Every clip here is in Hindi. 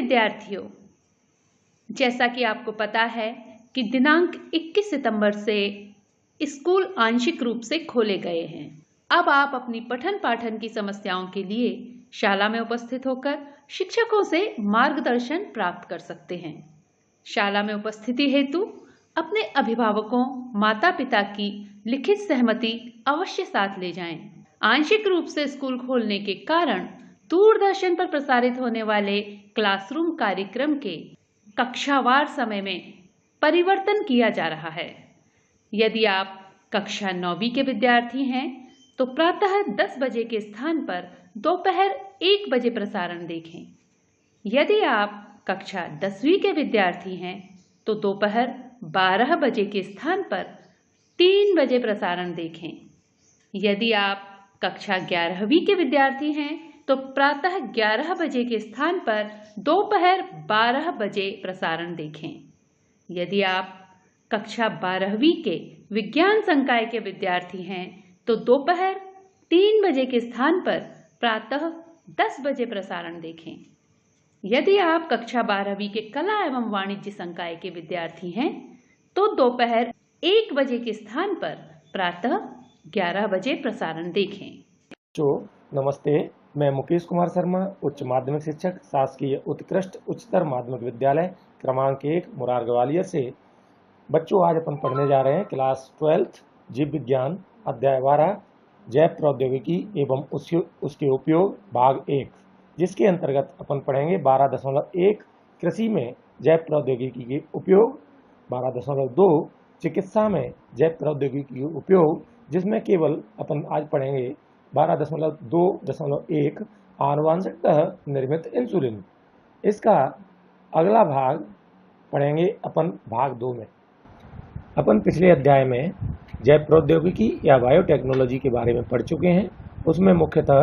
विद्यार्थियों, जैसा कि आपको पता है कि दिनांक 21 सितंबर से स्कूल आंशिक रूप से खोले गए हैं। अब आप अपनी पठन पाठन की समस्याओं के लिए शाला में उपस्थित होकर शिक्षकों से मार्गदर्शन प्राप्त कर सकते हैं। शाला में उपस्थिति हेतु अपने अभिभावकों, माता पिता की लिखित सहमति अवश्य साथ ले जाएं। आंशिक रूप से स्कूल खोलने के कारण दूरदर्शन पर प्रसारित होने वाले क्लासरूम कार्यक्रम के कक्षावार समय में परिवर्तन किया जा रहा है। यदि आप कक्षा 9वीं के विद्यार्थी हैं तो प्रातः 10 बजे के स्थान पर दोपहर 1 बजे प्रसारण देखें। यदि आप कक्षा 10वीं के विद्यार्थी हैं तो दोपहर 12 बजे के स्थान पर 3 बजे प्रसारण देखें। यदि आप कक्षा 11वीं के विद्यार्थी हैं तो प्रातः 11 बजे के स्थान पर दोपहर 12 बजे प्रसारण देखें। यदि आप कक्षा 12वीं के विज्ञान संकाय के विद्यार्थी हैं तो दोपहर 3 बजे के स्थान पर प्रातः 10 बजे प्रसारण देखें। यदि आप कक्षा 12वीं के कला एवं वाणिज्य संकाय के विद्यार्थी हैं तो दोपहर 1 बजे के स्थान पर प्रातः 11 बजे प्रसारण देखें। नमस्ते, मैं मुकेश कुमार शर्मा, उच्च माध्यमिक शिक्षक, शासकीय उत्कृष्ट उच्चतर माध्यमिक विद्यालय क्रमांक 1 मुरार ग्वालियर से। बच्चों, आज अपन पढ़ने जा रहे हैं क्लास 12 जीव विज्ञान अध्याय 12 जैव प्रौद्योगिकी एवं उसके उपयोग भाग 1, जिसके अंतर्गत अपन पढ़ेंगे 12.1 कृषि में जैव प्रौद्योगिकी के उपयोग, 12.2 चिकित्सा में जैव प्रौद्योगिकी के उपयोग, जिसमें केवल अपन आज पढ़ेंगे 12.2.1 आनुवांशिकतः निर्मित इंसुलिन। इसका अगला भाग पढ़ेंगे अपन भाग 2 में। अपन पिछले अध्याय में जैव प्रौद्योगिकी या बायोटेक्नोलॉजी के बारे में पढ़ चुके हैं। उसमें मुख्यतः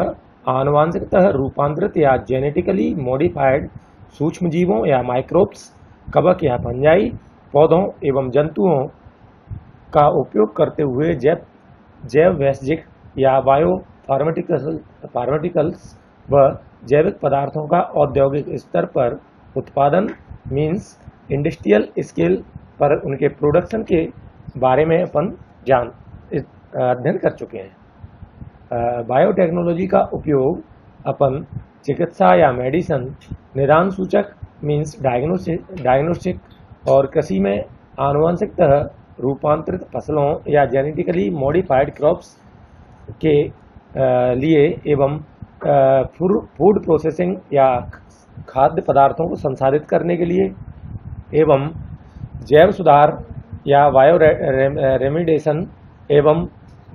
आनुवांशिकतः रूपांतरित या जेनेटिकली मॉडिफाइड सूक्ष्म जीवों या माइक्रोब्स, कवक या फंजाई, पौधों एवं जंतुओं का उपयोग करते हुए जैव वैश्विक या बायो फार्मास्यूटिकल्स व जैविक पदार्थों का औद्योगिक स्तर पर उत्पादन मीन्स इंडस्ट्रियल स्केल पर उनके प्रोडक्शन के बारे में अपन अध्ययन कर चुके हैं। बायोटेक्नोलॉजी का उपयोग अपन चिकित्सा या मेडिसिन, निदान सूचक मीन्स डायग्नोस्टिक और कृषि में आनुवंशिकतः रूपांतरित फसलों या जेनेटिकली मॉडिफाइड क्रॉप्स के लिए एवं फूड प्रोसेसिंग या खाद्य पदार्थों को संसाधित करने के लिए एवं जैव सुधार या बायो रेमिडेशन एवं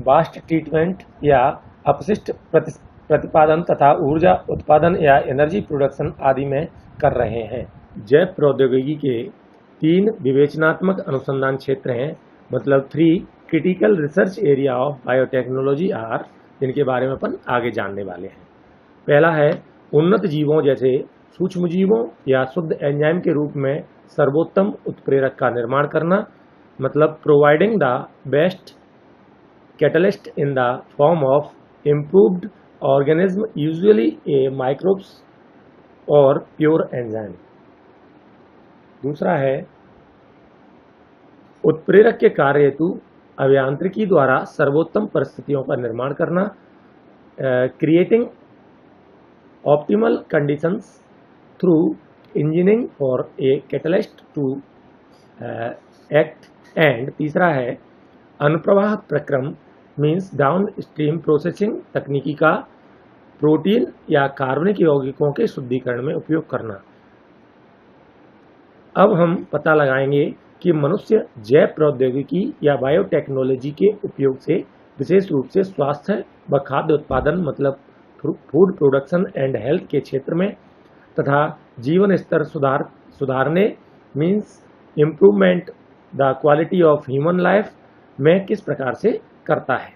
वास्ट ट्रीटमेंट या अपशिष्ट प्रतिपादन तथा ऊर्जा उत्पादन या एनर्जी प्रोडक्शन आदि में कर रहे हैं। जैव प्रौद्योगिकी के 3 विवेचनात्मक अनुसंधान क्षेत्र हैं, मतलब 3 critical research area of biotechnology are, जिनके बारे में अपन आगे जानने वाले हैं। पहला है उन्नत जीवों जैसे सूक्ष्म जीवों या शुद्ध एंजाइम के रूप में सर्वोत्तम उत्प्रेरक का निर्माण करना, मतलब providing the best catalyst in the form of improved organism usually A microbes और प्योर एंजाइम। दूसरा है उत्प्रेरक के कार्य हेतु अभियांत्रिकी द्वारा सर्वोत्तम परिस्थितियों का निर्माण करना, creating optimal conditions through engineering for a catalyst to act. And तीसरा है अनुप्रवाह प्रक्रम मीन्स डाउन स्ट्रीम प्रोसेसिंग तकनीकी का प्रोटीन या कार्बनिक यौगिकों के शुद्धिकरण में उपयोग करना। अब हम पता लगाएंगे कि मनुष्य जैव प्रौद्योगिकी या बायोटेक्नोलॉजी के उपयोग से विशेष रूप से स्वास्थ्य व खाद्य उत्पादन, मतलब फूड प्रोडक्शन एंड हेल्थ के क्षेत्र में तथा जीवन स्तर सुधारने means improvement the quality of human life में किस प्रकार से करता है।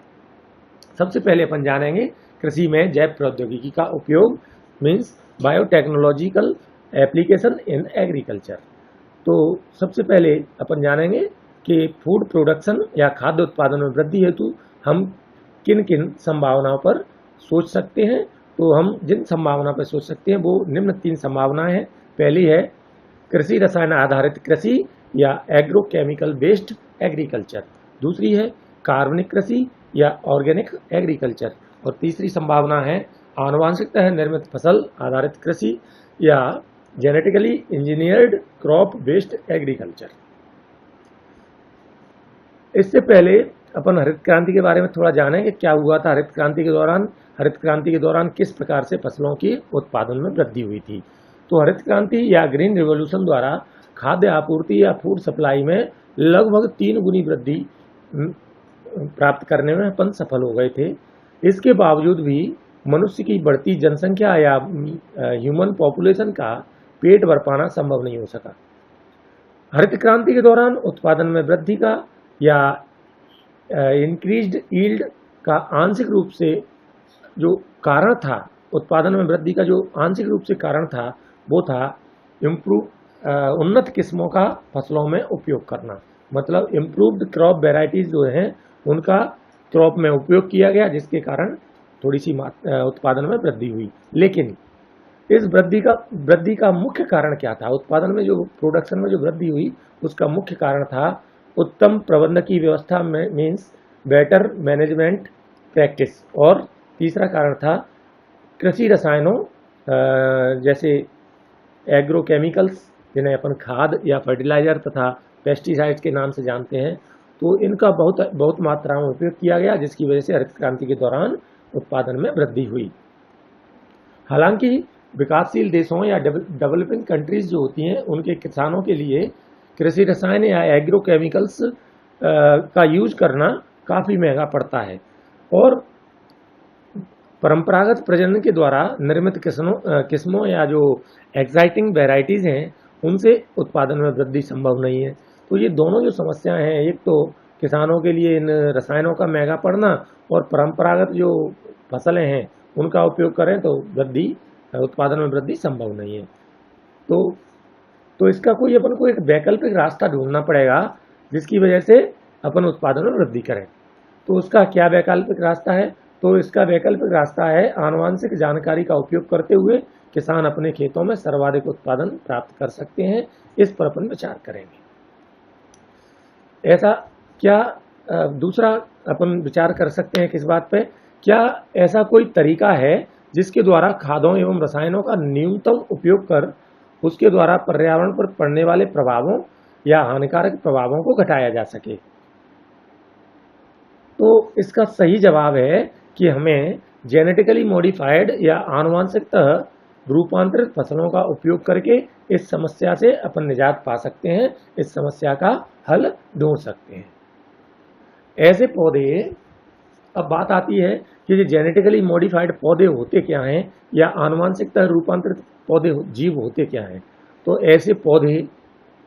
सबसे पहले अपन जानेंगे कृषि में जैव प्रौद्योगिकी का उपयोग means biotechnological application in agriculture. तो सबसे पहले अपन जानेंगे कि फूड प्रोडक्शन या खाद्य उत्पादन में वृद्धि हेतु हम किन किन संभावनाओं पर सोच सकते हैं। तो हम जिन संभावना पर सोच सकते हैं वो निम्न 3 संभावनाएं हैं। पहली है कृषि रसायन आधारित कृषि या एग्रोकेमिकल बेस्ड एग्रीकल्चर, दूसरी है कार्बनिक कृषि या ऑर्गेनिक एग्रीकल्चर, और तीसरी संभावना है आनुवांशिकतः निर्मित फसल आधारित कृषि या genetically engineered crop based agriculture. इससे पहले अपन हरित क्रांति के बारे में थोड़ा जानें कि क्या हुआ था हरित क्रांति के दौरान। हरित क्रांति के दौरान किस प्रकार से फसलों की उत्पादन में वृद्धि हुई थी। तो हरित क्रांति या ग्रीन रिवॉल्यूशन द्वारा खाद्य आपूर्ति या फूड सप्लाई में लगभग 3 गुनी वृद्धि प्राप्त करने में अपन सफल हो गए थे। इसके बावजूद भी मनुष्य की बढ़ती जनसंख्या या ह्यूमन पॉपुलेशन का पेट भर पाना संभव नहीं हो सका। हरित क्रांति के दौरान उत्पादन में वृद्धि का या इंक्रीज्ड यील्ड का आंशिक रूप से जो कारण था, उत्पादन में वृद्धि का जो आंशिक रूप से कारण था वो था उन्नत किस्मों का फसलों में उपयोग करना। मतलब इम्प्रूव्ड क्रॉप वेराइटीज जो हैं उनका क्रॉप में उपयोग किया गया, जिसके कारण थोड़ी सी उत्पादन में वृद्धि हुई। लेकिन इस वृद्धि का मुख्य कारण क्या था? उत्पादन में जो प्रोडक्शन में जो वृद्धि हुई उसका मुख्य कारण था उत्तम प्रबंधकीय व्यवस्था में मीन्स बेटर मैनेजमेंट प्रैक्टिस, और तीसरा कारण था कृषि रसायनों जैसे एग्रोकेमिकल्स जिन्हें अपन खाद या फर्टिलाइजर तथा पेस्टिसाइड्स के नाम से जानते हैं, तो इनका बहुत मात्रा में उपयोग किया गया, जिसकी वजह से हरित क्रांति के दौरान उत्पादन में वृद्धि हुई। हालांकि विकासशील देशों या डेवलपिंग कंट्रीज जो होती हैं उनके किसानों के लिए कृषि रसायन या एग्रोकेमिकल्स का यूज करना काफ़ी महंगा पड़ता है, और परंपरागत प्रजनन के द्वारा निर्मित किस्मों या जो एक्साइटिंग वेराइटीज़ हैं उनसे उत्पादन में वृद्धि संभव नहीं है। तो ये दोनों जो समस्याएं हैं, एक तो किसानों के लिए इन रसायनों का महंगा पड़ना, और परंपरागत जो फसलें हैं उनका उपयोग करें तो उत्पादन में वृद्धि संभव नहीं है। तो इसका कोई अपन को एक वैकल्पिक रास्ता ढूंढना पड़ेगा जिसकी वजह से अपन उत्पादन में वृद्धि करें। तो उसका क्या वैकल्पिक रास्ता है? तो इसका वैकल्पिक रास्ता है आनुवांशिक जानकारी का उपयोग करते हुए किसान अपने खेतों में सर्वाधिक उत्पादन प्राप्त कर सकते हैं। इस पर अपन विचार करेंगे। ऐसा क्या दूसरा अपन विचार कर सकते हैं किस बात पे? क्या ऐसा कोई तरीका है जिसके द्वारा खादों एवं रसायनों का न्यूनतम उपयोग कर उसके द्वारा पर्यावरण पर पड़ने वाले प्रभावों या हानिकारक प्रभावों को घटाया जा सके? तो इसका सही जवाब है कि हमें जेनेटिकली मॉडिफाइड या आनुवांशिकतः रूपांतरित फसलों का उपयोग करके इस समस्या से अपन निजात पा सकते हैं, इस समस्या का हल ढूंढ सकते हैं। ऐसे पौधे, अब बात आती है कि ये जेनेटिकली मॉडिफाइड पौधे होते क्या हैं या आनुवांशिकतः रूपांतरित पौधे जीव होते क्या हैं। तो ऐसे पौधे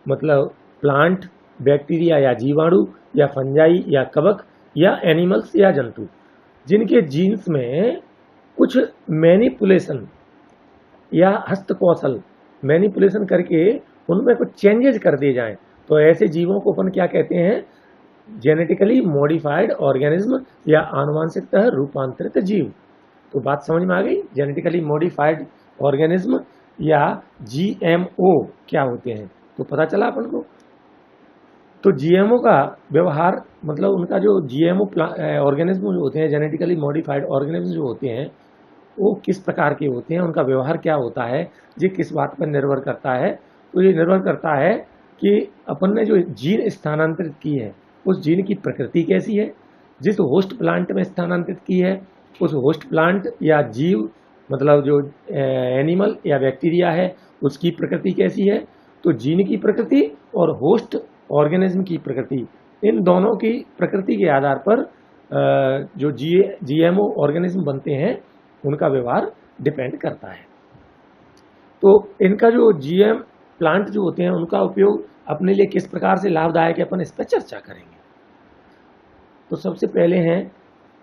मतलब प्लांट, बैक्टीरिया या जीवाणु या फंजाई या कवक या एनिमल्स या जंतु जिनके जीन्स में कुछ मैनिपुलेशन या हस्तकौशल मैनिपुलेशन करके उनमें कुछ चेंजेस कर दिए जाएं, तो ऐसे जीवों को अपन क्या कहते हैं? जेनेटिकली मॉडिफाइड ऑर्गेनिज्म या आनुवांशिकतः रूपांतरित जीव। तो बात समझ में आ गई? जेनेटिकली मॉडिफाइड ऑर्गेनिज्म या GMO क्या होते हैं, तो पता चला अपन को। तो GMO का व्यवहार मतलब उनका जो GMO ऑर्गेनिज्म जो होते हैं, जेनेटिकली मॉडिफाइड ऑर्गेनिज्म जो होते हैं, वो किस प्रकार के होते हैं, उनका व्यवहार क्या होता है, ये किस बात पर निर्भर करता है? तो ये निर्भर करता है कि अपन ने जो जीन स्थानांतरित की है उस जीन की प्रकृति कैसी है, जिस होस्ट प्लांट में स्थानांतरित की है उस होस्ट प्लांट या जीव मतलब जो एनिमल या बैक्टीरिया है उसकी प्रकृति कैसी है। तो जीन की प्रकृति और होस्ट ऑर्गेनिज्म की प्रकृति, इन दोनों की प्रकृति के आधार पर जो GMO ऑर्गेनिज्म बनते हैं उनका व्यवहार डिपेंड करता है। तो इनका जो GM प्लांट जो होते हैं उनका उपयोग अपने लिए किस प्रकार से लाभदायक है, अपन इस पर चर्चा करेंगे। तो सबसे पहले हैं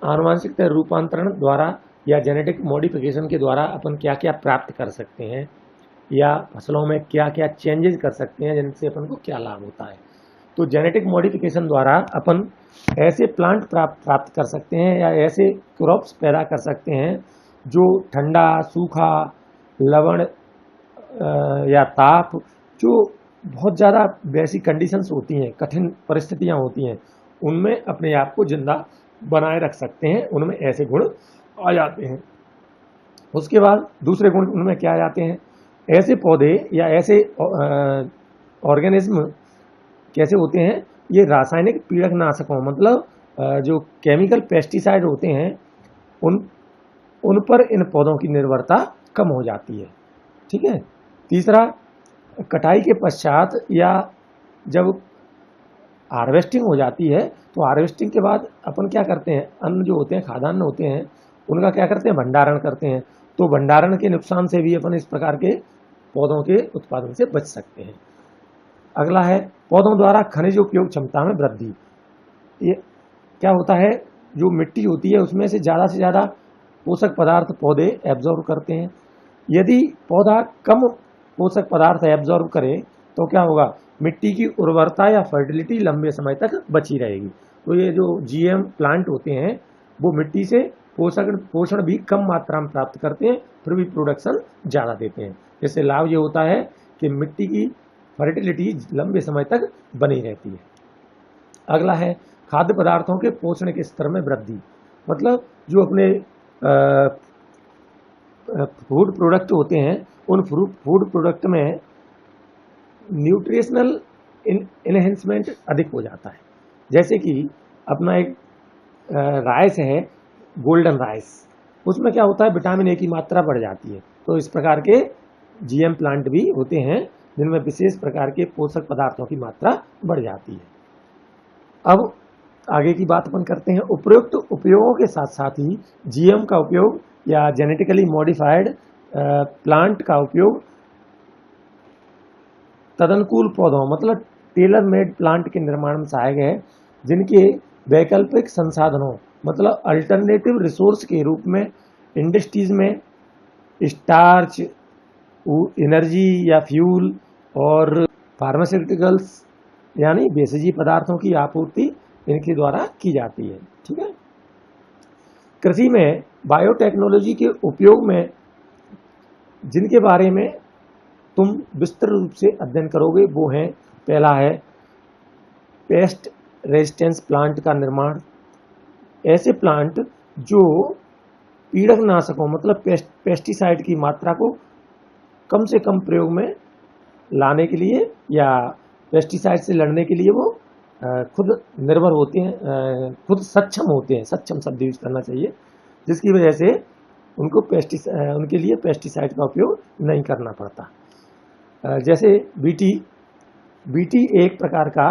आनुवांशिक रूपांतरण द्वारा या जेनेटिक मॉडिफिकेशन के द्वारा अपन क्या क्या प्राप्त कर सकते हैं या फसलों में क्या क्या चेंजेस कर सकते हैं जिनसे अपन को क्या लाभ होता है। तो जेनेटिक मॉडिफिकेशन द्वारा अपन ऐसे प्लांट प्राप्त कर सकते हैं या ऐसे क्रॉप्स पैदा कर सकते हैं जो ठंडा, सूखा, लवण या ताप, जो बहुत ज़्यादा वैसी कंडीशंस होती हैं, कठिन परिस्थितियां होती हैं, उनमें अपने आप को जिंदा बनाए रख सकते हैं, उनमें ऐसे गुण आ जाते हैं। उसके बाद दूसरे गुण उनमें क्या आ जाते हैं, ऐसे पौधे या ऐसे ऑर्गेनिज्म कैसे होते हैं, ये रासायनिक पीड़कनाशकों मतलब जो केमिकल पेस्टिसाइड होते हैं उन पर इन पौधों की निर्भरता कम हो जाती है। ठीक है। तीसरा, कटाई के पश्चात या जब हार्वेस्टिंग हो जाती है तो हार्वेस्टिंग के बाद अपन क्या करते हैं, अन्न जो होते हैं, खाद्यान्न होते हैं, उनका क्या करते हैं, भंडारण करते हैं। तो भंडारण के नुकसान से भी अपन इस प्रकार के पौधों के उत्पादन से बच सकते हैं। अगला है पौधों द्वारा खनिज उपयोग क्षमता में वृद्धि। ये क्या होता है, जो मिट्टी होती है उसमें से ज़्यादा पोषक पदार्थ पौधे एब्जॉर्ब करते हैं। यदि पौधा कम पोषक पदार्थ एब्जॉर्ब करे तो क्या होगा, मिट्टी की उर्वरता या फर्टिलिटी लंबे समय तक बची रहेगी। तो ये जो जीएम प्लांट होते हैं वो मिट्टी से पोषण भी कम मात्रा में प्राप्त करते हैं, फिर भी प्रोडक्शन ज़्यादा देते हैं। इससे लाभ ये होता है कि मिट्टी की फर्टिलिटी लंबे समय तक बनी रहती है। अगला है खाद्य पदार्थों के पोषण के स्तर में वृद्धि। मतलब जो अपने फूड प्रोडक्ट होते हैं, उन फूड प्रोडक्ट में न्यूट्रिशनल इनहेंसमेंट अधिक हो जाता है। जैसे कि अपना एक राइस है, गोल्डन राइस, उसमें क्या होता है, विटामिन ए की मात्रा बढ़ जाती है। तो इस प्रकार के जीएम प्लांट भी होते हैं जिनमें विशेष प्रकार के पोषक पदार्थों की मात्रा बढ़ जाती है। अब आगे की बात अपन करते हैं। उपयुक्त उपयोगों के साथ साथ ही जीएम का उपयोग या जेनेटिकली मॉडिफाइड प्लांट का उपयोग तदनुकूल पौधों मतलब टेलर मेड प्लांट के निर्माण में सहायक है, जिनके वैकल्पिक संसाधनों मतलब अल्टरनेटिव रिसोर्स के रूप में इंडस्ट्रीज में स्टार्च, एनर्जी या फ्यूल और फार्मास्यूटिकल्स यानी भेषजी पदार्थों की आपूर्ति इनके द्वारा की जाती है। ठीक है। कृषि में बायोटेक्नोलॉजी के उपयोग में जिनके बारे में तुम विस्तृत रूप से अध्ययन करोगे वो हैं, पहला है पेस्ट रेजिस्टेंस प्लांट का निर्माण। ऐसे प्लांट जो पीड़कनाशकों मतलब पेस्टिसाइड की मात्रा को कम से कम प्रयोग में लाने के लिए या पेस्टिसाइड से लड़ने के लिए वो खुद निर्भर होते हैं, खुद सक्षम होते हैं, सक्षम शब्द यूज करना चाहिए, जिसकी वजह से उनको उनके लिए पेस्टिसाइड का उपयोग नहीं करना पड़ता। जैसे बीटी एक प्रकार का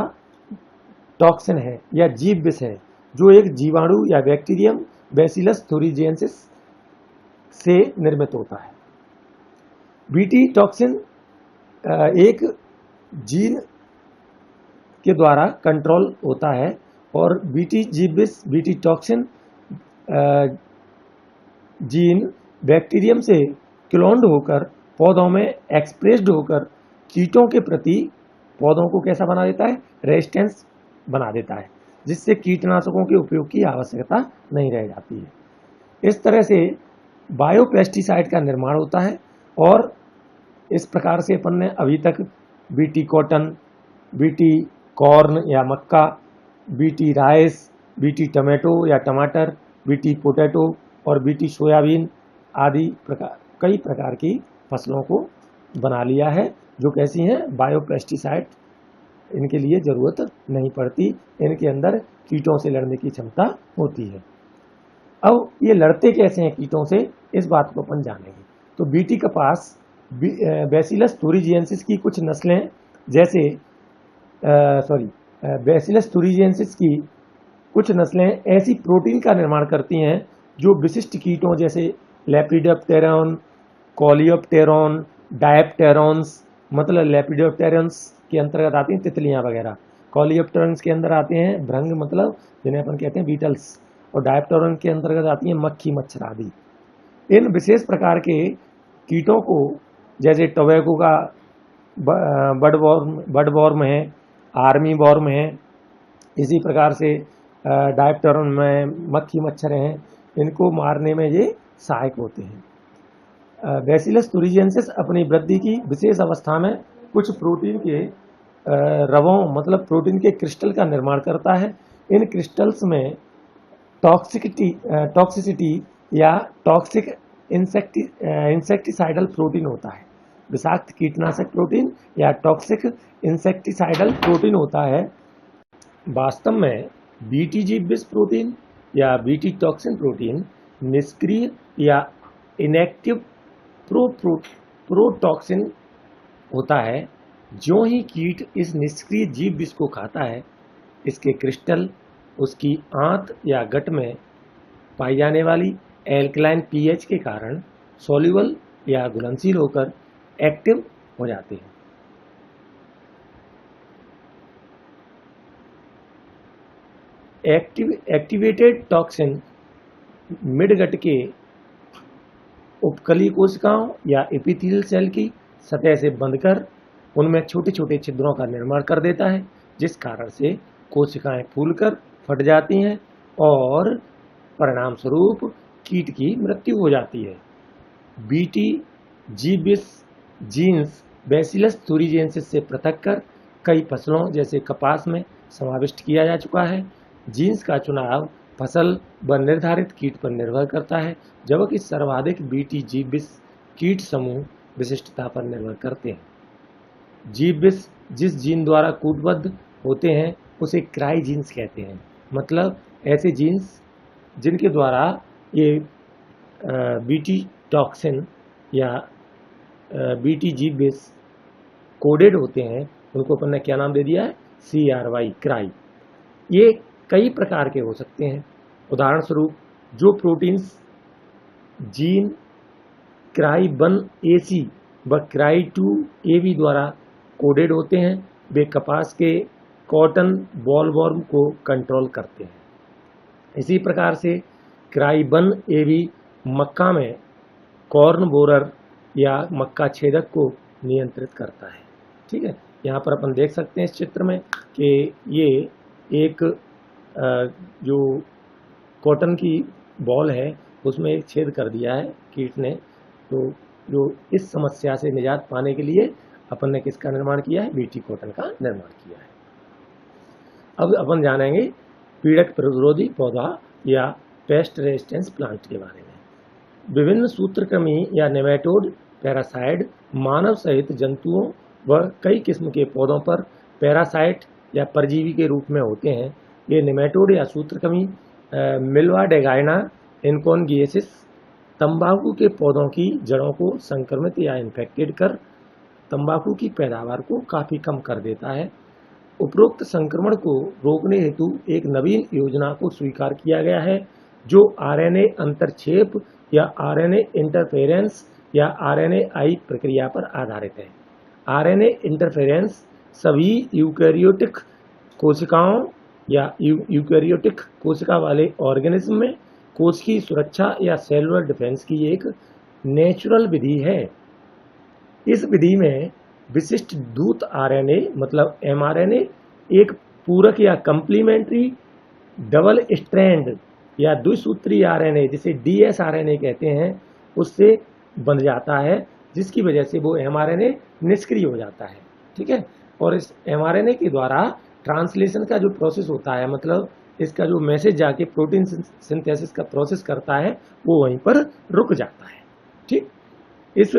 टॉक्सिन है या जीव विष है जो एक जीवाणु या बैक्टीरियम बैसिलस थुरिजिएंसिस से निर्मित होता है। बीटी टॉक्सिन एक जीन के द्वारा कंट्रोल होता है और बीटी जीव विष बीटी टॉक्सिन जीन बैक्टीरियम से क्लोन्ड होकर पौधों में एक्सप्रेस्ड होकर कीटों के प्रति पौधों को कैसा बना देता है, रेजिस्टेंस बना देता है, जिससे कीटनाशकों के उपयोग की आवश्यकता नहीं रह जाती है। इस तरह से बायोपेस्टिसाइड का निर्माण होता है और इस प्रकार से अपन ने अभी तक बीटी कॉटन, बीटी कॉर्न या मक्का, बीटी राइस, बीटी टमाटो या टमाटर, बीटी पोटैटो और बीटी सोयाबीन आदि कई प्रकार की फसलों को बना लिया है जो कैसी हैं, बायोपेस्टिसाइड इनके लिए ज़रूरत नहीं पड़ती, इनके अंदर कीटों से लड़ने की क्षमता होती है। अब ये लड़ते कैसे हैं कीटों से, इस बात को अपन जानेंगे। तो बीटी कपास बैसिलस थुरिजिएंसिस की कुछ नस्लें जैसे बैसिलस थुरिजिएंसिस की कुछ नस्लें ऐसी प्रोटीन का निर्माण करती हैं जो विशिष्ट कीटों जैसे लेपिडोप्टेरॉन, कॉलियोप्टेरॉन, डायप्टेरॉन्स मतलब लेपिडोप्टेरॉन्स के अंतर्गत आती हैं तितलियां वगैरह, कॉलियोप्टेरॉन्स के अंदर आते हैं भृंग मतलब जिन्हें अपन कहते हैं बीटल्स, और डायप्टेरॉन के अंतर्गत आती हैं मक्खी मच्छर आदि। इन विशेष प्रकार के कीटों को जैसे टोबैको का बड वॉर्म है, आर्मी वॉर्म है, इसी प्रकार से डायप्टेरॉन में मक्खी मच्छर हैं, इनको मारने में ये सहायक होते हैं। बैसिलस तुरिजेंसिस अपनी वृद्धि की विशेष अवस्था में कुछ प्रोटीन के रवों मतलब प्रोटीन के क्रिस्टल का निर्माण करता है। इन क्रिस्टल्स में टॉक्सिसिटी या टॉक्सिक इंसेक्टिसाइडल प्रोटीन होता है। विषाक्त कीटनाशक प्रोटीन या टॉक्सिक इंसेक्टिसाइडल प्रोटीन होता है। वास्तव में बीटीजी विष प्रोटीन या बीटी टॉक्सिन प्रोटीन निष्क्रिय या इनएक्टिव प्रोटॉक्सिन होता है। जो ही कीट इस निष्क्रिय जीव विष को खाता है, इसके क्रिस्टल उसकी आंत या गट में पाई जाने वाली एल्कलाइन पीएच के कारण सॉल्युबल या घुलनशील होकर एक्टिव हो जाते हैं। एक्टिवेटेड टॉक्सिन मिडगट के उपकली कोशिकाओं या एपिथेलियल सेल की सतह से बंधकर उनमें छोटे छोटे छिद्रों का निर्माण कर देता है, जिस कारण से कोशिकाएं फूलकर फट जाती हैं और परिणाम स्वरूप कीट की मृत्यु हो जाती है। बीटी जीबिस जीन्स बैसिलस तुरिजेंसिस से पृथक कर कई फसलों जैसे कपास में समाविष्ट किया जा चुका है। जीन्स का चुनाव फसल व निर्धारित कीट पर निर्भर करता है, जबकि सर्वाधिक बीटी जीबिस कीट समूह विशिष्टता पर निर्भर करते हैं। जीबिस जिस जीन द्वारा कूटबद्ध होते हैं उसे क्राई जीन्स कहते हैं। मतलब ऐसे जीन्स जिनके द्वारा ये बीटी टॉक्सिन या बीटी जीबिस कोडेड होते हैं, उनको अपन ने क्या नाम दे दिया है? CRY, cry. ये कई प्रकार के हो सकते हैं। उदाहरण स्वरूप जो प्रोटीन्स जीन क्राई1AC व क्राई2AB द्वारा कोडेड होते हैं, वे कपास के कॉटन बॉलवॉर्म को कंट्रोल करते हैं। इसी प्रकार से क्राई1AB मक्का में कॉर्न बोरर या मक्का छेदक को नियंत्रित करता है। ठीक है, यहाँ पर अपन देख सकते हैं इस चित्र में कि ये एक जो कॉटन की बॉल है उसमें एक छेद कर दिया है कीट ने। तो जो इस समस्या से निजात पाने के लिए अपन ने किसका निर्माण किया है? बीटी कॉटन का निर्माण किया है। अब अपन जानेंगे पीड़क प्रतिरोधी पौधा या पेस्ट रेजिस्टेंस प्लांट के बारे में। विभिन्न सूत्रकृमि या नेमेटोड पैरासाइड मानव सहित जंतुओं व कई किस्म के पौधों पर पैरासाइट या परजीवी के रूप में होते हैं। ये नेमेटोड या सूत्रकृमि मिल्वा डेगाइना इनकॉन्गिएसिस तंबाकू के पौधों की जड़ों को संक्रमित या इन्फेक्टेड कर तंबाकू की पैदावार को काफ़ी कम कर देता है। उपरोक्त संक्रमण को रोकने हेतु एक नवीन योजना को स्वीकार किया गया है, जो आरएनए अंतरक्षेप या आरएनए इंटरफेरेंस या आरएनएआई प्रक्रिया पर आधारित है। आरएनए इंटरफेरेंस सभी यूकैरियोटिक कोशिकाओं या यूकैरियोटिक कोशिका वाले ऑर्गेनिज्म में कोश की सुरक्षा या सेलुलर डिफेंस की एक नेचुरल विधि है। इस विधि में विशिष्ट दूत आरएनए मतलब एमआरएनए एक पूरक या कंप्लीमेंट्री डबल स्ट्रैंड या द्विसूत्री आरएनए जिसे डीएसआरएनए कहते हैं उससे बन जाता है, जिसकी वजह से वो एमआरएनए निष्क्रिय हो जाता है। ठीक है, और इस एमआरएनए के द्वारा ट्रांसलेशन का जो प्रोसेस होता है, मतलब इसका जो मैसेज जाके प्रोटीन सिंथेसिस का प्रोसेस करता है वो वहीं पर रुक जाता है। ठीक, इस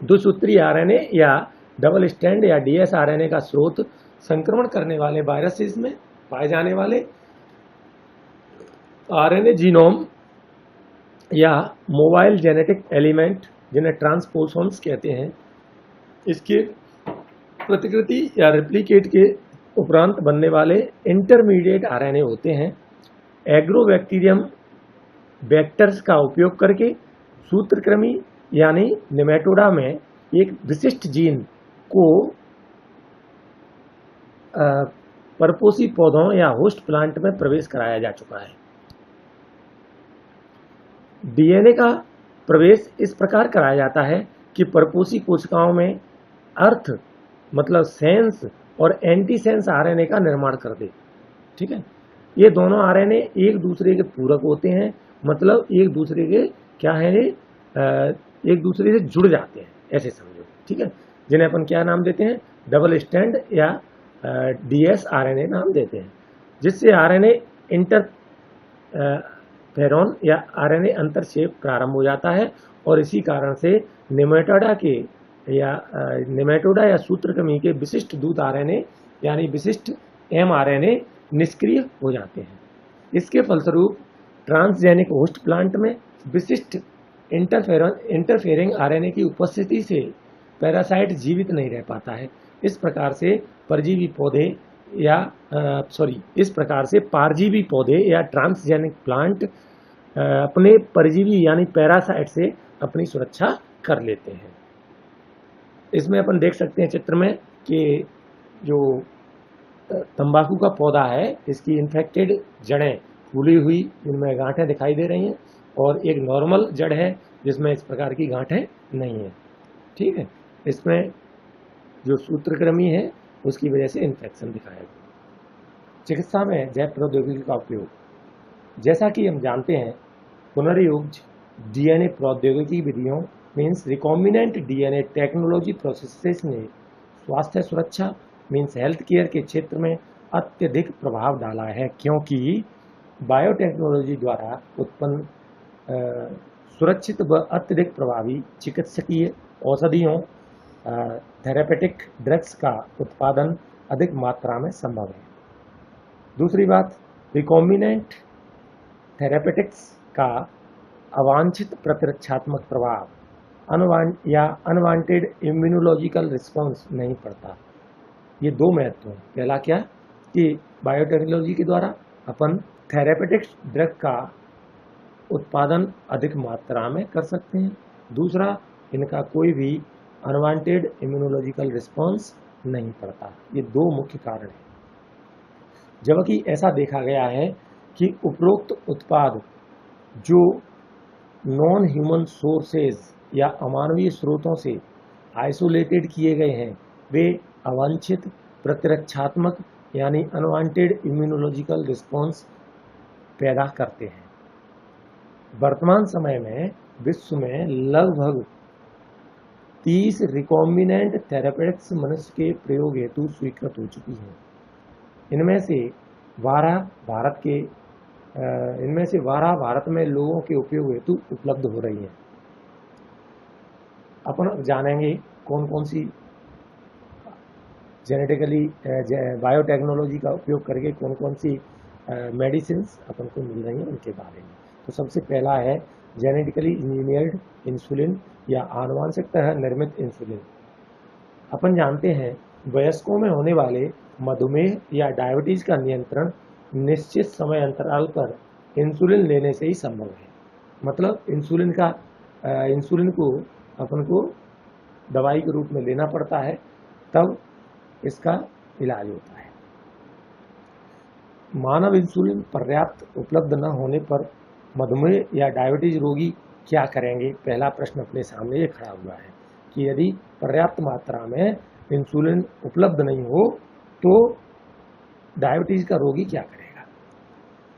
द्विसूत्री आरएनए या डबल स्ट्रैंड या डीएसआरएनए का स्रोत संक्रमण करने वाले वायरसेस में पाए जाने वाले आरएनए जीनोम या मोबाइल जेनेटिक एलिमेंट जिन्हें ट्रांसपोसोन्स कहते हैं, इसके प्रतिकृति या रेप्लिकेट के उपरांत बनने वाले इंटरमीडिएट आरएनए होते हैं। एग्रोबैक्टीरियम वेक्टर्स का उपयोग करके सूत्रकृमि यानी नेमेटोडा में एक विशिष्ट जीन को परपोषी पौधों या होस्ट प्लांट में प्रवेश कराया जा चुका है। डीएनए का प्रवेश इस प्रकार कराया जाता है कि परपोषी कोशिकाओं में अर्थ मतलब सेंस और एंटी सेंस आरएनए का निर्माण कर दे। ठीक है, ये दोनों आरएनए एक दूसरे के पूरक होते हैं, मतलब एक दूसरे के क्या है, एक दूसरे से जुड़ जाते हैं, ऐसे समझो, ठीक है, जिन्हें अपन क्या नाम देते हैं, डबल स्टैंड या DsRNA नाम देते हैं, जिससे RNA इंटर फेरॉन या RNA अंतरक्षेप प्रारंभ हो जाता है और इसी कारण से निमेटोडा या सूत्रकृमि के विशिष्ट दूत RNA यानी विशिष्ट mRNA निष्क्रिय हो जाते हैं। इसके फलस्वरूप ट्रांसजेनिक होस्ट प्लांट में विशिष्ट इंटरफेरिंग RNA की उपस्थिति से पैरासाइट जीवित नहीं रह पाता है। इस प्रकार से परजीवी पौधे या ट्रांसजेनिक प्लांट अपने परजीवी यानी पैरासाइट से अपनी सुरक्षा कर लेते हैं। इसमें अपन देख सकते हैं चित्र में कि जो तंबाकू का पौधा है, इसकी इन्फेक्टेड जड़ें फूली हुई, जिनमें गांठें दिखाई दे रही हैं, और एक नॉर्मल जड़ है जिसमें इस प्रकार की गांठें नहीं है, ठीक है। इसमें जो सूत्रकृमि है उसकी वजह से इन्फेक्शन दिखाया गया। चिकित्सा में जैव प्रौद्योगिकी का उपयोग, जैसा कि हम जानते हैं, पुनर्युक्त DNA प्रौद्योगिकी विधियों means recombinant DNA technology processes ने स्वास्थ्य सुरक्षा मीन्स हेल्थ केयर के क्षेत्र में अत्यधिक प्रभाव डाला है, क्योंकि बायोटेक्नोलॉजी द्वारा उत्पन्न सुरक्षित व अत्यधिक प्रभावी चिकित्सकीय औषधियों थेरेपेटिक ड्रग्स का उत्पादन अधिक मात्रा में संभव है। दूसरी बात, रिकॉम्बिनेंट थेरेपेटिक्स का अवांछित प्रतिरक्षात्मक प्रभाव अनवांटेड इम्यूनोलॉजिकल रिस्पॉन्स नहीं पड़ता। ये दो महत्व हैं। पहला क्या कि बायोटेक्नोलॉजी के द्वारा अपन थेरेपेटिक्स ड्रग का उत्पादन अधिक मात्रा में कर सकते हैं। दूसरा, इनका कोई भी अनवांटेड इम्यूनोलॉजिकल रिस्पॉन्स नहीं पड़ता। ये दो मुख्य कारण हैं। जबकि ऐसा देखा गया है कि उपरोक्त उत्पाद जो नॉन ह्यूमन सोर्सेज या अमानवीय स्रोतों से आइसोलेटेड किए गए हैं, वे अवांछित प्रतिरक्षात्मक यानी अनवांटेड इम्यूनोलॉजिकल रिस्पॉन्स पैदा करते हैं। वर्तमान समय में विश्व में लगभग 30 रिकॉम्बिनेंट थेरेपेटिक्स मनुष्य के प्रयोग हेतु स्वीकृत हो चुकी हैं। इनमें से 12 भारत में लोगों के उपयोग हेतु उपलब्ध हो रही हैं। अपन जानेंगे कौन कौन सी जेनेटिकली बायोटेक्नोलॉजी का उपयोग करके कौन कौन सी मेडिसिन अपन को मिल रही हैं उनके बारे में। तो सबसे पहला है जेनेटिकली इंजीनियर्ड इंसुलिन या आनुवांशिकतः निर्मित इंसुलिन। अपन जानते हैं वयस्कों में होने वाले मधुमेह या डायबिटीज का नियंत्रण निश्चित समय अंतराल पर इंसुलिन लेने से ही संभव है। मतलब इंसुलिन को अपन को दवाई के रूप में लेना पड़ता है, तब इसका इलाज होता है। मानव इंसुलिन पर्याप्त उपलब्ध न होने पर मधुमेह या डायबिटीज रोगी क्या करेंगे? पहला प्रश्न अपने सामने ये खड़ा हुआ है कि यदि पर्याप्त मात्रा में इंसुलिन उपलब्ध नहीं हो तो डायबिटीज का रोगी क्या करेगा?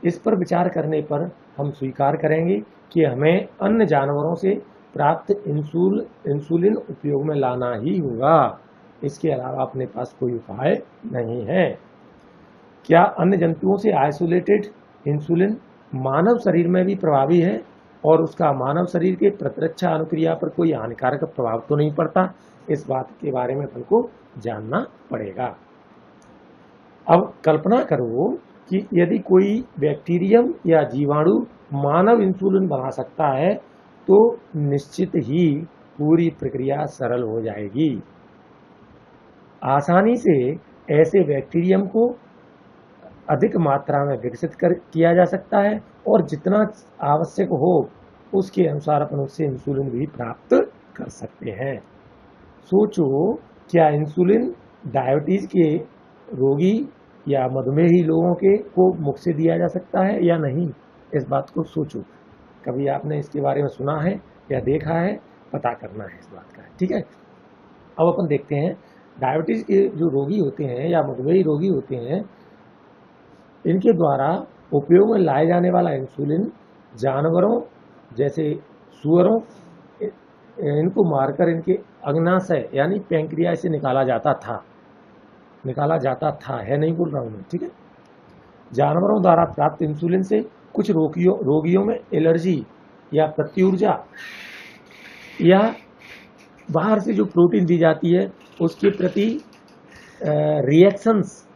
इस पर विचार करने पर हम स्वीकार करेंगे कि हमें अन्य जानवरों से प्राप्त इंसुलिन उपयोग में लाना ही होगा। इसके अलावा अपने पास कोई उपाय नहीं है। क्या अन्य जंतुओं से आइसोलेटेड इंसुलिन मानव शरीर में भी प्रभावी है और उसका मानव शरीर के प्रतिरक्षा अनुक्रिया पर कोई हानिकारक प्रभाव तो नहीं पड़ता? इस बात के बारे में अपन को जानना पड़ेगा। अब कल्पना करो कि यदि कोई बैक्टीरियम या जीवाणु मानव इंसुलिन बना सकता है तो निश्चित ही पूरी प्रक्रिया सरल हो जाएगी। आसानी से ऐसे बैक्टीरियम को अधिक मात्रा में विकसित किया जा सकता है और जितना आवश्यक हो उसके अनुसार अपन उससे इंसुलिन भी प्राप्त कर सकते हैं। सोचो, क्या इंसुलिन डायबिटीज के रोगी या मधुमेही लोगों को मुख से दिया जा सकता है या नहीं? इस बात को सोचो। कभी आपने इसके बारे में सुना है या देखा है? पता करना है इस बात का, ठीक है। अब अपन देखते हैं डायबिटीज के जो रोगी होते हैं या मधुमेही रोगी होते हैं, इनके द्वारा उपयोग में लाए जाने वाला इंसुलिन जानवरों जैसे सुअरों इनको मारकर इनके अग्नाशय यानी पैंक्रियास से निकाला जाता था, है नहीं बोल रहा हूँ मैं, ठीक है। जानवरों द्वारा प्राप्त इंसुलिन से कुछ रोगियों में एलर्जी या प्रत्युर्जा या बाहर से जो प्रोटीन दी जाती है उसके प्रति रिएक्शंस,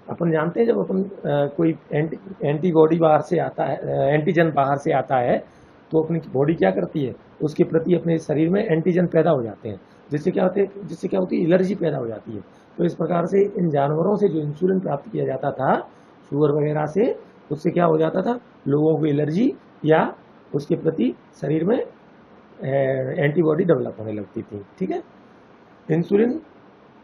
अपन जानते हैं जब अपन कोई एंटीबॉडी बाहर से आता है, एंटीजन बाहर से आता है तो अपनी बॉडी क्या करती है, उसके प्रति अपने शरीर में एंटीजन पैदा हो जाते हैं, जिससे क्या होती है एलर्जी पैदा हो जाती है। तो इस प्रकार से इन जानवरों से जो इंसुलिन प्राप्त किया जाता था, शुगर वगैरह से, उससे क्या हो जाता था, लोगों को एलर्जी या उसके प्रति शरीर में एंटीबॉडी डेवलप होने लगती थी, ठीक है। इंसुलिन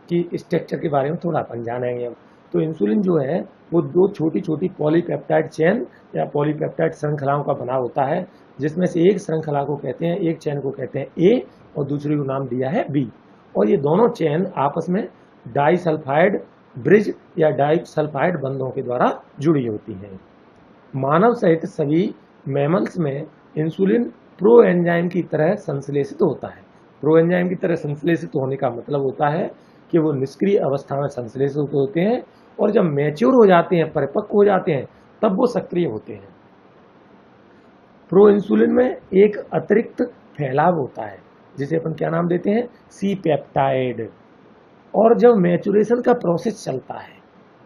की स्ट्रक्चर के बारे में थोड़ा अपन जानेंगे अब। तो इंसुलिन जो है वो दो छोटी छोटी पॉलीपेप्टाइड चेन या पॉलीपेप्टाइड श्रृंखलाओं का बना होता है, जिसमें से एक श्रृंखला को कहते हैं, एक चेन को कहते हैं ए और दूसरी को नाम दिया है बी। और ये दोनों चेन आपस में डाइसल्फाइड ब्रिज या डाइसल्फाइड बंधों के द्वारा जुड़ी होती हैं। मानव सहित सभी मैमल्स में इंसुलिन प्रो एंजाइम की तरह संश्लेषित होता है। प्रो एंजाइम की तरह संश्लेषित होने का मतलब होता है कि वो निष्क्रिय अवस्था में संश्लेषित होते हैं और जब मैच्योर हो जाते हैं, परिपक्व हो जाते हैं, तब वो सक्रिय होते हैं। प्रो इंसुलिन में एक अतिरिक्त फैलाव होता है जिसे अपन क्या नाम देते हैं, सी पेप्टाइड। और जब मैचुरेशन का प्रोसेस चलता है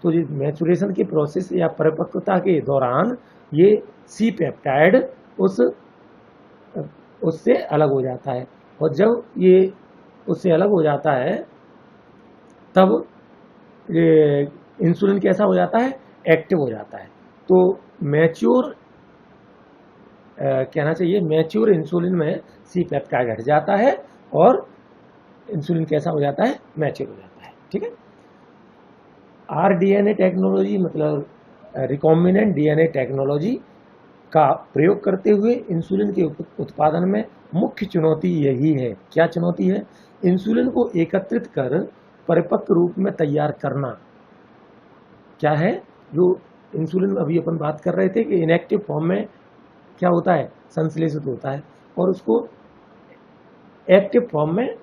तो ये मैचुरेशन के प्रोसेस या परिपक्वता के दौरान ये सी पेप्टाइड उससे अलग हो जाता है, और जब ये उससे अलग हो जाता है तब ये इंसुलिन कैसा हो जाता है, एक्टिव हो जाता है। तो मैच्योर कहना चाहिए मैच्योर इंसुलिन में सी पेप्टाइड हट जाता है और इंसुलिन कैसा हो जाता है, मैच्योर हो जाता है, ठीक है। आरडीएनए टेक्नोलॉजी मतलब रिकॉम्बिनेंट डीएनए टेक्नोलॉजी का प्रयोग करते हुए इंसुलिन के उत्पादन में मुख्य चुनौती यही है। क्या चुनौती है? इंसुलिन को एकत्रित कर परिपक्व रूप में तैयार करना। क्या है? जो इंसुलिन अभी अपन बात कर रहे थे कि इनएक्टिव फॉर्म में क्या होता है, संश्लेषित होता है, और उसको एक्टिव फॉर्म में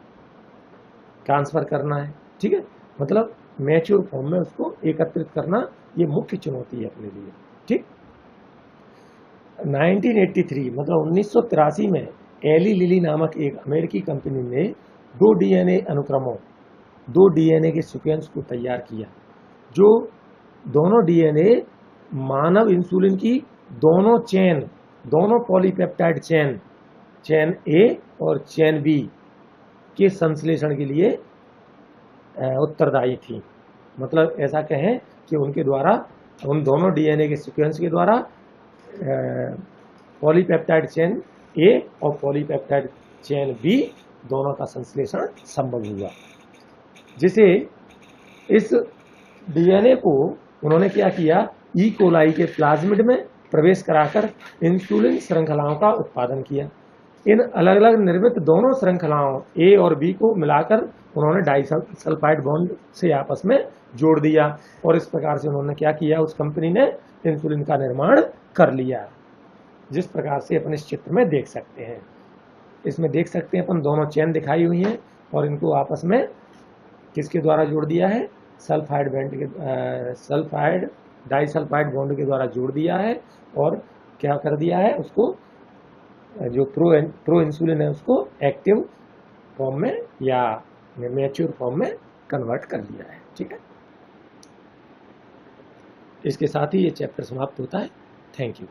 ट्रांसफर करना है, ठीक है। मतलब मैच्योर फॉर्म में उसको एकत्रित करना, ये मुख्य चुनौती है अपने लिए, ठीक। 1983 मतलब 1983 में एली लिली नामक एक अमेरिकी कंपनी ने दो डीएनए के सीक्वेंस को तैयार किया, जो दोनों डीएनए मानव इंसुलिन की दोनों पॉलीपेप्टाइड चेन ए और चेन बी के संश्लेषण के लिए उत्तरदायी थी। मतलब ऐसा कहें कि उनके द्वारा, उन दोनों डीएनए के सीक्वेंस के द्वारा पॉलीपेप्टाइड चेन ए और पॉलीपेप्टाइड चेन बी दोनों का संश्लेषण संभव हुआ, जिसे इस डीएनए को उन्होंने क्या किया, ई कोलाई के प्लाज्मिड में प्रवेश कराकर इंसुलिन श्रृंखलाओं का उत्पादन किया। इन अलग अलग निर्मित दोनों श्रृंखलाओं ए और बी को मिलाकर उन्होंने डाइसल्फाइड बॉन्ड से आपस में जोड़ दिया, और इस प्रकार से उन्होंने क्या किया, उस कंपनी ने इंसुलिन का निर्माण कर लिया, जिस प्रकार से अपन इस चित्र में देख सकते हैं। इसमें देख सकते हैं अपन दोनों चेन दिखाई हुई हैं और इनको आपस में किसके द्वारा जोड़ दिया है, सल्फाइड डाइसल्फाइड बॉन्ड के द्वारा जोड़ दिया है, और क्या कर दिया है, उसको जो प्रो इंसुलिन है उसको एक्टिव फॉर्म में या मैच्योर फॉर्म में कन्वर्ट कर दिया है, ठीक है। इसके साथ ही ये चैप्टर समाप्त होता है। Thank you.